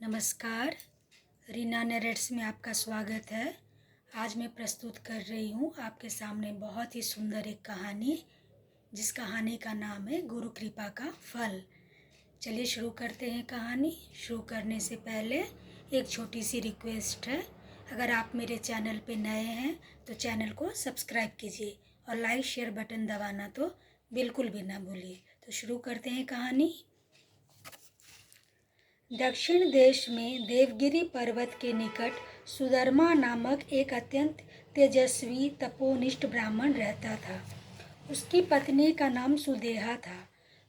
नमस्कार, रीना नरेट्स में आपका स्वागत है। आज मैं प्रस्तुत कर रही हूँ आपके सामने बहुत ही सुंदर एक कहानी, जिस कहानी का नाम है गुरु कृपा का फल। चलिए शुरू करते हैं कहानी। शुरू करने से पहले एक छोटी सी रिक्वेस्ट है, अगर आप मेरे चैनल पे नए हैं तो चैनल को सब्सक्राइब कीजिए और लाइक शेयर बटन दबाना तो बिल्कुल भी ना भूलिए। तो शुरू करते हैं कहानी। दक्षिण देश में देवगिरी पर्वत के निकट सुधर्मा नामक एक अत्यंत तेजस्वी तपोनिष्ठ ब्राह्मण रहता था। उसकी पत्नी का नाम सुदेहा था।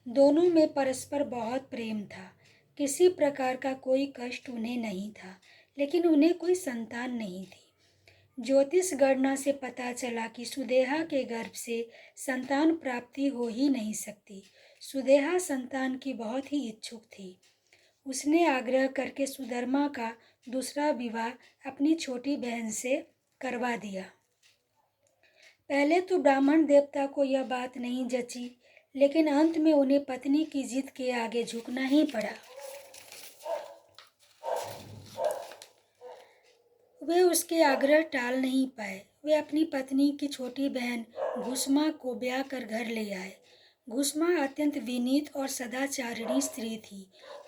दोनों में परस्पर बहुत प्रेम था। किसी प्रकार का कोई कष्ट उन्हें नहीं था, लेकिन उन्हें कोई संतान नहीं थी। ज्योतिष गणना से पता चला कि सुदेहा के गर्भ से संतान प्राप्ति हो ही नहीं सकती। सुदेहा संतान की बहुत ही इच्छुक थी। उसने आग्रह करके सुधर्मा का दूसरा विवाह अपनी छोटी बहन से करवा दिया। पहले तो ब्राह्मण देवता को यह बात नहीं जची, लेकिन अंत में उन्हें पत्नी की जिद के आगे झुकना ही पड़ा। वे उसके आग्रह टाल नहीं पाए। वे अपनी पत्नी की छोटी बहन घुसमा को ब्याह कर घर ले आए। घुसमा अत्यंत विनीत और सदाचारिणी स्त्री थी।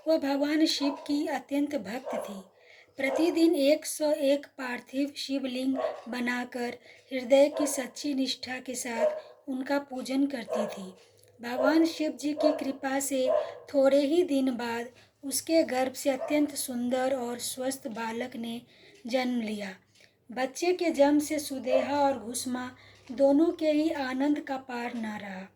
वह भगवान शिव की अत्यंत भक्त थी। प्रतिदिन 101 पार्थिव शिवलिंग बनाकर हृदय की सच्ची निष्ठा के साथ उनका पूजन करती थी। भगवान शिव जी की कृपा से थोड़े ही दिन बाद उसके गर्भ से अत्यंत सुंदर और स्वस्थ बालक ने जन्म लिया। बच्चे के जन्म से सुदेहा और घुसमा दोनों के ही आनंद का पार न रहा।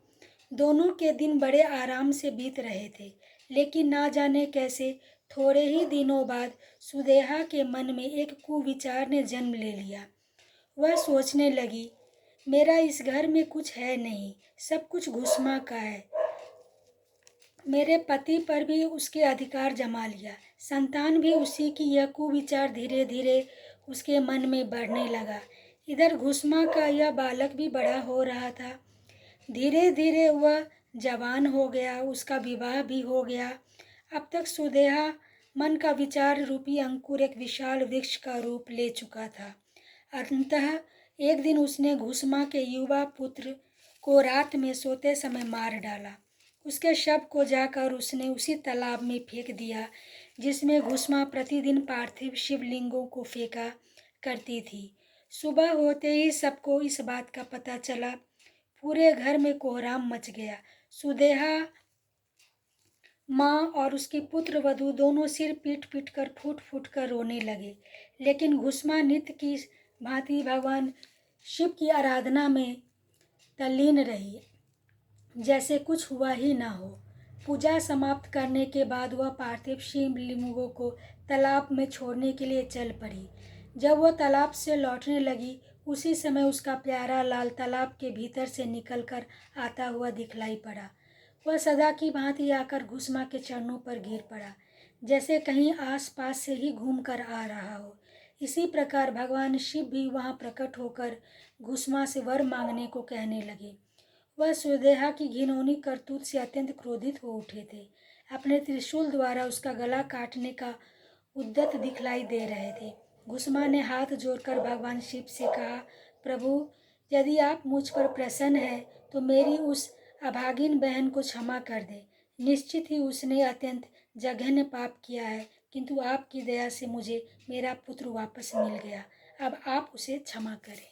दोनों के दिन बड़े आराम से बीत रहे थे, लेकिन ना जाने कैसे थोड़े ही दिनों बाद सुदेहा के मन में एक कुविचार ने जन्म ले लिया। वह सोचने लगी, मेरा इस घर में कुछ है नहीं, सब कुछ घुसमा का है। मेरे पति पर भी उसके अधिकार जमा लिया। संतान भी उसी की। यह कुविचार धीरे धीरे उसके मन में बढ़ने लगा। इधर घुसमा का यह बालक भी बड़ा हो रहा था। धीरे धीरे वह जवान हो गया, उसका विवाह भी हो गया। अब तक सुदेहा मन का विचार रूपी अंकुर एक विशाल वृक्ष का रूप ले चुका था। अंततः एक दिन उसने घुसमा के युवा पुत्र को रात में सोते समय मार डाला। उसके शव को जाकर उसने उसी तालाब में फेंक दिया जिसमें घुसमा प्रतिदिन पार्थिव शिवलिंगों को फेंका करती थी। सुबह होते ही सबको इस बात का पता चला। पूरे घर में कोहराम मच गया। सुदेहा माँ और उसकी पुत्र वधू दोनों सिर पीट पीट कर फूट फूट कर रोने लगे, लेकिन घुसमा नित्य की भांति भगवान शिव की आराधना में तल्लीन रही, जैसे कुछ हुआ ही ना हो। पूजा समाप्त करने के बाद वह पार्थिव शिवलिंगों को तालाब में छोड़ने के लिए चल पड़ी। जब वह तालाब से लौटने लगी, उसी समय उसका प्यारा लाल तालाब के भीतर से निकलकर आता हुआ दिखलाई पड़ा। वह सदा की भांति आकर घुसमा के चरणों पर गिर पड़ा, जैसे कहीं आसपास से ही घूम कर आ रहा हो। इसी प्रकार भगवान शिव भी वहां प्रकट होकर घुसमा से वर मांगने को कहने लगे। वह सुदेहा की घिनौनी करतूत से अत्यंत क्रोधित हो उठे थे। अपने त्रिशूल द्वारा उसका गला काटने का उद्यत दिखलाई दे रहे थे। घुसमा ने हाथ जोड़कर भगवान शिव से कहा, प्रभु, यदि आप मुझ पर प्रसन्न हैं तो मेरी उस अभागिन बहन को क्षमा कर दे। निश्चित ही उसने अत्यंत जघन्य पाप किया है, किंतु आपकी दया से मुझे मेरा पुत्र वापस मिल गया। अब आप उसे क्षमा करें।